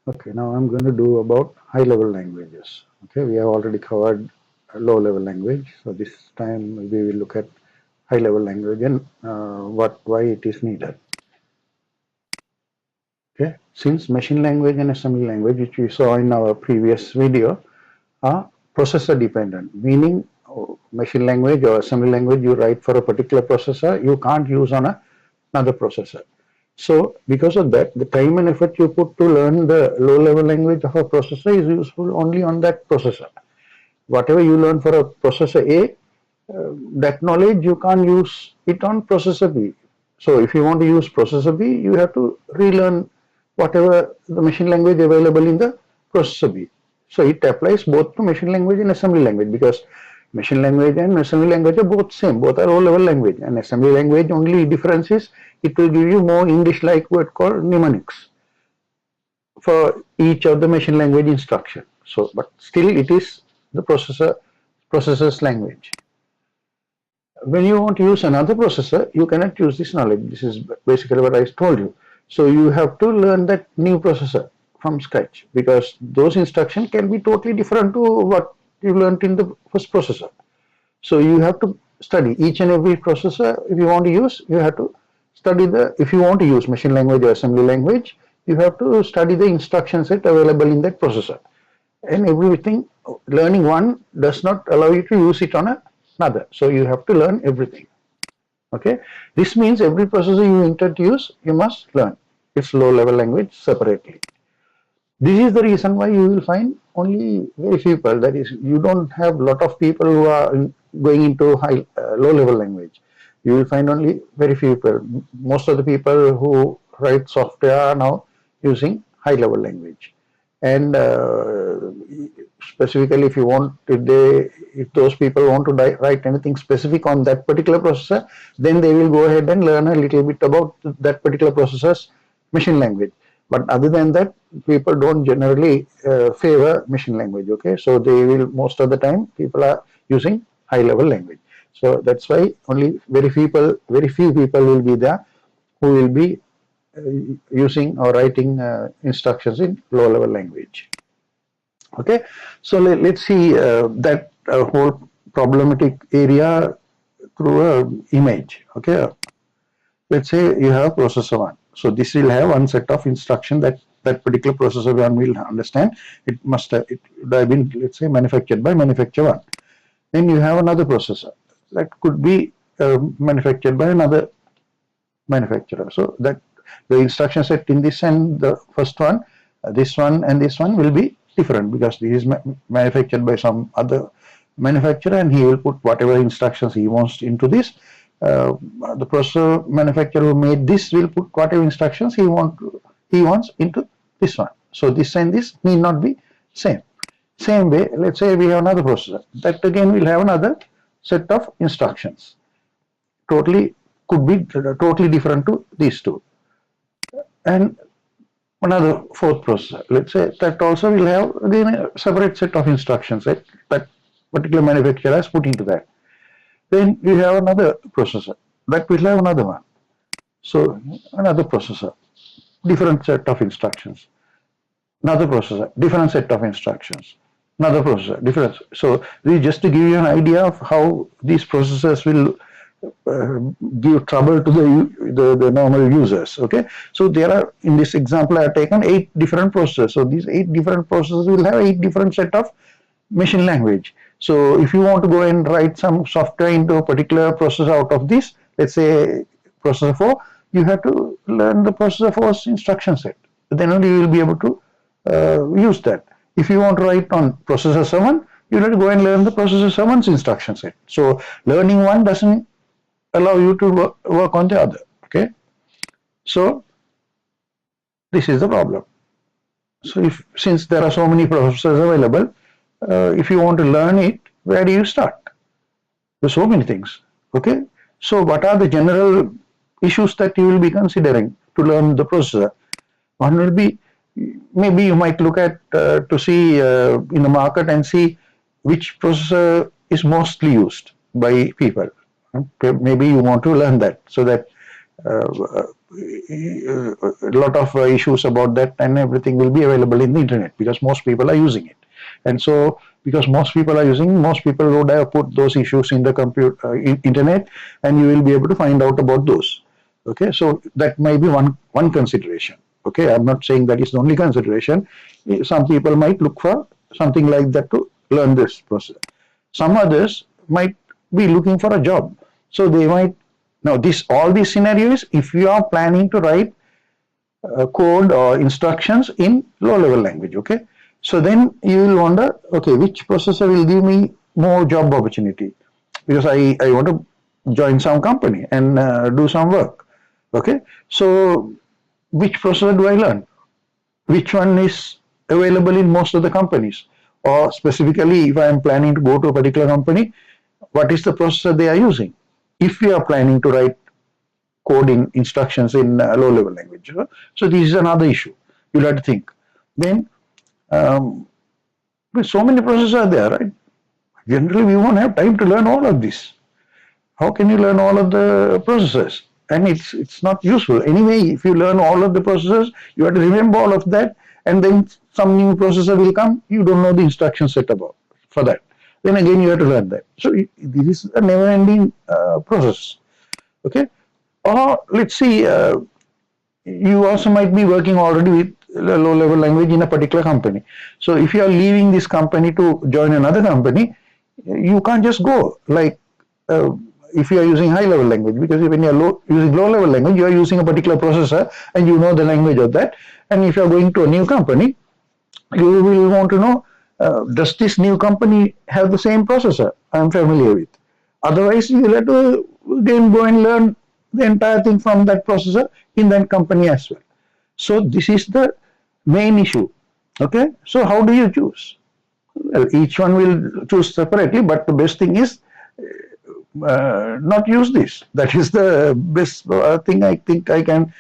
Okay, now I'm going to do about high level languages. Okay, we have already covered low level language, so this time we will look at high level language and why it is needed. Okay, since machine language and assembly language, which we saw in our previous video, are processor dependent, meaning machine language or assembly language you write for a particular processor, you can't use on another processor. So because of that, the time and effort you put to learn the low level language of a processor is useful only on that processor. Whatever you learn for a processor A, that knowledge you can't use it on processor B. So if you want to use processor B, you have to relearn whatever the machine language available in the processor B. So it applies both to machine language and assembly language, because machine language and assembly language are both same, both are low level language, and assembly language only difference is it will give you more English like word called mnemonics for each of the machine language instruction. So but still it is the processor's language. When you want to use another processor, you cannot use this knowledge. This is basically what I told you. So you have to learn that new processor from scratch, because those instructions can be totally different to what you learned in the first processor. So you have to study each and every processor. If you want to use, you have to study if you want to use machine language or assembly language, you have to study the instruction set available in that processor. And everything, learning one does not allow you to use it on another. So you have to learn everything. Okay, this means every processor you intend to use, you must learn its low level language separately. This is the reason why you will find only very few people, that is, you don't have a lot of people who are going into low level language. You will find only very few people. Most of the people who write software are now using high level language. And specifically, if you want, if those people want to write anything specific on that particular processor, then they will go ahead and learn a little bit about that particular processor's machine language. But other than that, people don't generally favor machine language. Okay, so they will, most of the time people are using high level language. So that's why only very few people will be there who will be using or writing instructions in low level language. Okay, so let's see that whole problematic area through a image. Okay, let's say you have processor 1. So this will have one set of instruction that that particular processor 1 will understand. It must have, it would have been, let's say, manufactured by manufacturer 1. Then you have another processor that could be manufactured by another manufacturer. So that the instruction set in this and the first one, this one and this one will be different, because this is manufactured by some other manufacturer, and he will put whatever instructions he wants into this. The processor manufacturer who made this will put whatever instructions he wants into this one. So this and this need not be same. Same way, let's say we have another processor that again will have another set of instructions. Could be totally different to these two. And another fourth processor, let's say, that also will have again a separate set of instructions that that particular manufacturer has put into that. Then you have another processor that will have another one. So another processor, different set of instructions. Another processor, different set of instructions. Another processor, different. So this is just to give you an idea of how these processors will give trouble to the normal users. Okay, so there are, in this example I have taken 8 different processors. So these 8 different processors will have 8 different set of machine language. So if you want to go and write some software into a particular processor out of this, let's say processor 4, you have to learn the processor 4's instruction set. Then only you will be able to use that. If you want to write on processor 7, you have to go and learn the processor 7's instruction set. So learning one doesn't allow you to work on the other. Okay, so this is the problem. So since there are so many processors available, if you want to learn it, where do you start? There's so many things. Okay, so what are the general issues that you will be considering to learn the processor? One will be, maybe you might look at to see in the market and see which processor is mostly used by people. Okay, maybe you want to learn that, so that a lot of issues about that, and everything will be available in the internet because most people are using it. And so, because most people are using, most people would have put those issues in the internet, and you will be able to find out about those. Okay, so that may be one consideration. Okay, I'm not saying that is the only consideration. Some people might look for something like that to learn this process. Some others might be looking for a job, so they might. Now, this all these scenarios, if you are planning to write code or instructions in low level language, okay, so then you will wonder, okay, which processor will give me more job opportunity, because I want to join some company and do some work, okay, so which processor do I learn, which one is available in most of the companies, or specifically if I am planning to go to a particular company, what is the processor they are using, if we are planning to write coding instructions in low level language. So this is another issue you'll have to think. Then so many processes are there, right? Generally we won't have time to learn all of this. How can you learn all of the processes? And it's not useful. Anyway, if you learn all of the processes, you have to remember all of that, and then some new processor will come, you don't know the instruction set about for that. Then again you have to learn that. So this is a never ending process. Okay? Or let's see, you also might be working already with low level language in a particular company. So if you are leaving this company to join another company, you can't just go like if you are using high level language, because when you are using low level language, you are using a particular processor and you know the language of that. And if you are going to a new company, you will want to know, does this new company have the same processor I'm familiar with? Otherwise, you will have to again go and learn the entire thing from that processor in that company as well. So this is the main issue. Okay, so how do you choose? Well, each one will choose separately, but the best thing is not use this. That is the best thing I think I can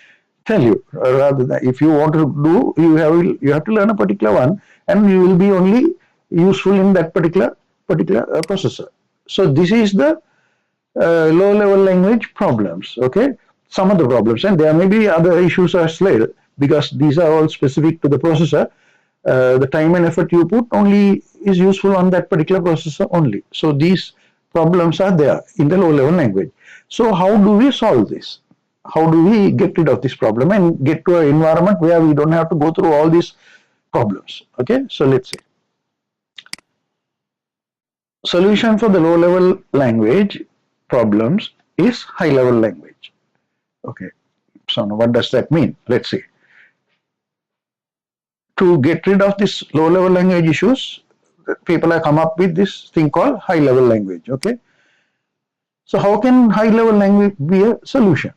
tell you. Rather than, if you want to do, you have to learn a particular one, and you will be only useful in that particular processor. So this is the low level language problems. Okay, some of the problems, and there may be other issues as well, because these are all specific to the processor. The time and effort you put only is useful on that particular processor only. So these problems are there in the low level language. So how do we solve this? How do we get rid of this problem and get to an environment where we don't have to go through all these problems? Okay, so let's see. Solution for the low level language problems is high level language. Okay, so now what does that mean? Let's see. To get rid of this low level language issues, people have come up with this thing called high level language. Okay, so how can high level language be a solution?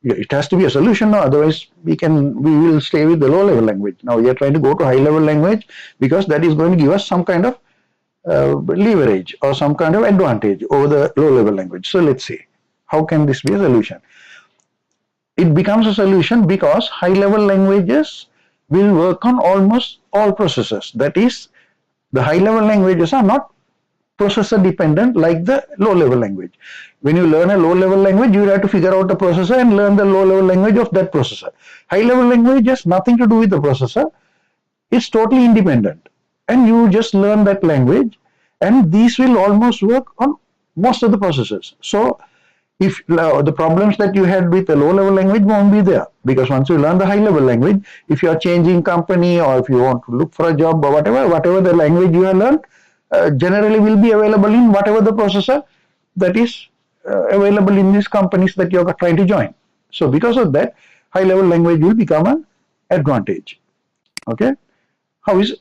It has to be a solution now, otherwise we will stay with the low level language. Now we are trying to go to high level language because that is going to give us some kind of leverage or some kind of advantage over the low level language. So let's see, how can this be a solution? It becomes a solution because high level languages will work on almost all processors. That is, the high level languages are not processor dependent like the low level language. When you learn a low level language, you have to figure out the processor and learn the low level language of that processor. High level language has nothing to do with the processor. It's totally independent, and you just learn that language, and these will almost work on most of the processors. So if the problems that you had with the low level language won't be there, because once you learn the high level language, if you are changing company or if you want to look for a job or whatever the language you have learned generally will be available in whatever the processor that is available in these companies that you are trying to join. So because of that, high level language will become an advantage. Okay, how is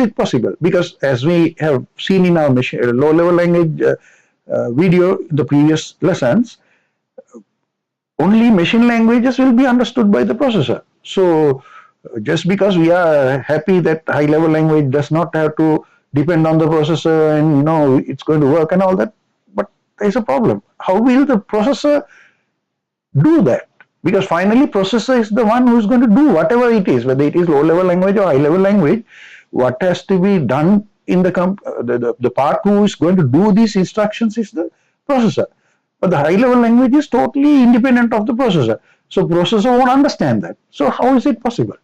it possible? Because as we have seen in our low level language video in the previous lessons, only machine languages will be understood by the processor. So just because we are happy that high level language does not have to depend on the processor and it's going to work and all that, but there's a problem. How will the processor do that? Because finally processor is the one who is going to do whatever it is, whether it is low level language or high level language. What has to be done in the part who is going to do these instructions is the processor. But the high level language is totally independent of the processor. So processor won't understand that. So how is it possible?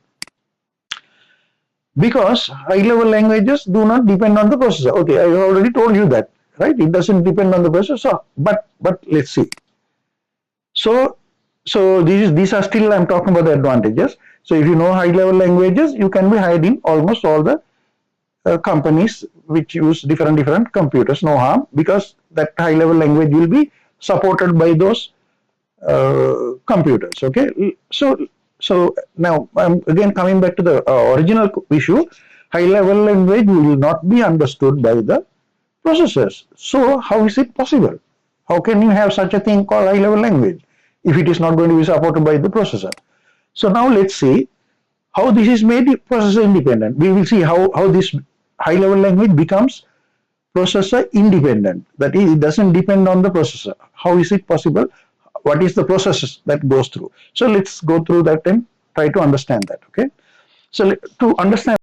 Because high level languages do not depend on the processor. Okay, I already told you that, right? It doesn't depend on the processor. But let's see. So these are still, I'm talking about the advantages. So if you know high level languages, you can be hired in almost all the companies which use different computers, no harm, because that high level language will be supported by those computers. Okay, so now I'm again coming back to the original issue. High level language will not be understood by the processors. So how is it possible? How can you have such a thing called high level language if it is not going to be supported by the processor? So now let's see how this is made processor independent. We will see how this high level language becomes processor independent. That is, it doesn't depend on the processor. How is it possible? What is the process that goes through? So let's go through that and try to understand that. Okay. So to understand